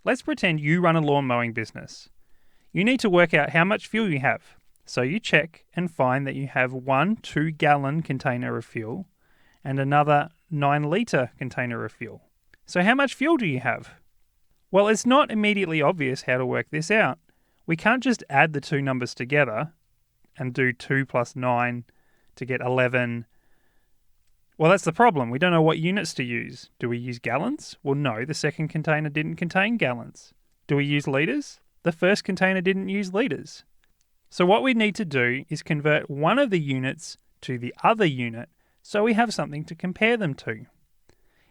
Let's pretend you run a lawn mowing business. You need to work out how much fuel you have. So you check and find that you have one 2-gallon container of fuel and another 9-litre container of fuel. So how much fuel do you have? Well, it's not immediately obvious how to work this out. We can't just add the two numbers together and do 2 plus 9 to get 11. Well, that's the problem. We don't know what units to use. Do we use gallons? Well, no, the second container didn't contain gallons. Do we use litres? The first container didn't use litres. So what we need to do is convert one of the units to the other unit so we have something to compare them to.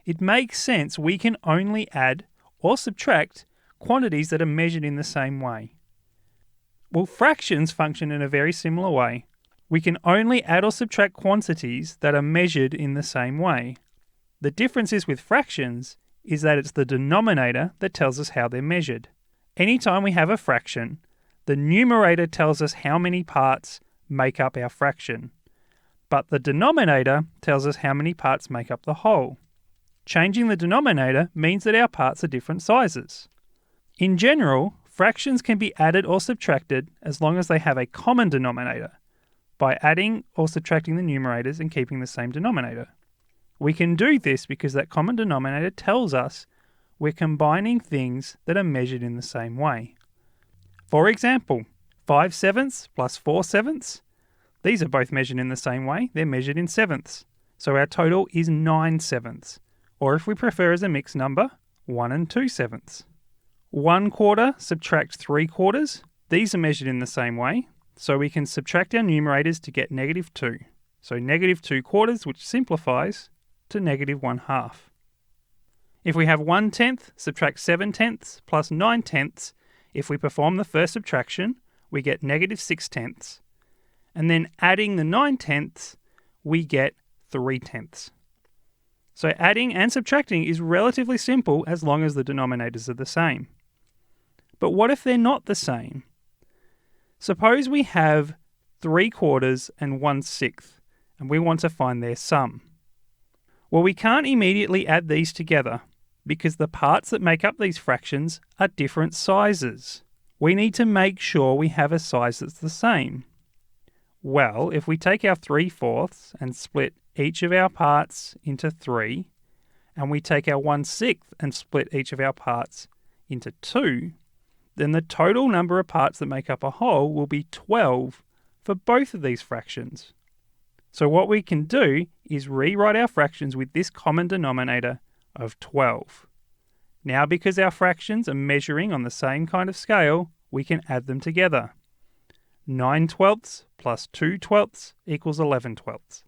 It makes sense we can only add or subtract quantities that are measured in the same way. Well, fractions function in a very similar way. We can only add or subtract quantities that are measured in the same way. The difference is with fractions is that it's the denominator that tells us how they're measured. Anytime we have a fraction, the numerator tells us how many parts make up our fraction, but the denominator tells us how many parts make up the whole. Changing the denominator means that our parts are different sizes. In general, fractions can be added or subtracted as long as they have a common denominator, by adding or subtracting the numerators and keeping the same denominator. We can do this because that common denominator tells us we're combining things that are measured in the same way. For example, 5/7 plus 4/7, these are both measured in the same way, they're measured in sevenths. So our total is 9/7, or if we prefer as a mixed number, 1 and 2/7. 1/4 subtract 3/4, these are measured in the same way, so we can subtract our numerators to get -2. So -2/4, which simplifies to -1/2. If we have 1/10, subtract 7/10 plus 9/10. If we perform the first subtraction, we get -6/10. And then adding the 9/10, we get 3/10. So adding and subtracting is relatively simple as long as the denominators are the same. But what if they're not the same? Suppose we have 3/4 and 1/6, and we want to find their sum. Well, we can't immediately add these together because the parts that make up these fractions are different sizes. We need to make sure we have a size that's the same. Well, if we take our 3/4 and split each of our parts into 3, and we take our 1/6 and split each of our parts into 2, then the total number of parts that make up a whole will be 12 for both of these fractions. So what we can do is rewrite our fractions with this common denominator of 12. Now, because our fractions are measuring on the same kind of scale, we can add them together. 9/12 plus 2/12 equals 11/12.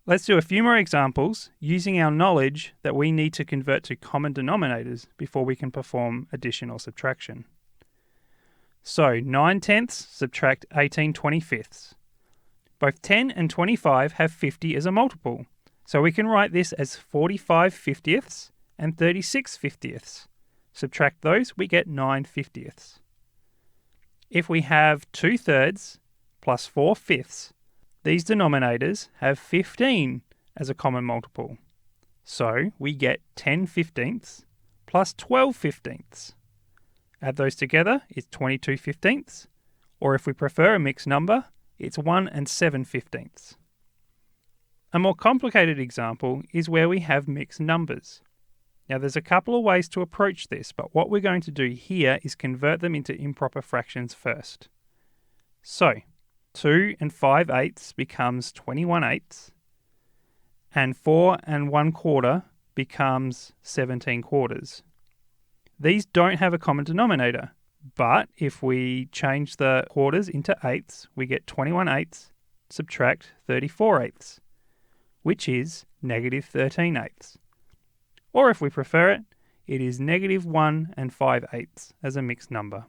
Let's do a few more examples using our knowledge that we need to convert to common denominators before we can perform addition or subtraction. So 9/10 subtract 18/25. Both 10 and 25 have 50 as a multiple, so we can write this as 45/50 and 36/50. Subtract those, we get 9/50. If we have 2/3 plus 4/5, these denominators have 15 as a common multiple. So we get 10/15 plus 12/15. Add those together, it's 22/15, or if we prefer a mixed number, it's 1 and 7/15. A more complicated example is where we have mixed numbers. Now there's a couple of ways to approach this, but what we're going to do here is convert them into improper fractions first. So 2 and 5/8 becomes 21/8, and 4 and 1/4 becomes 17/4. These don't have a common denominator, but if we change the quarters into eighths, we get 21/8 subtract 34/8, which is -13/8. Or if we prefer it, it is -1 and 5/8 as a mixed number.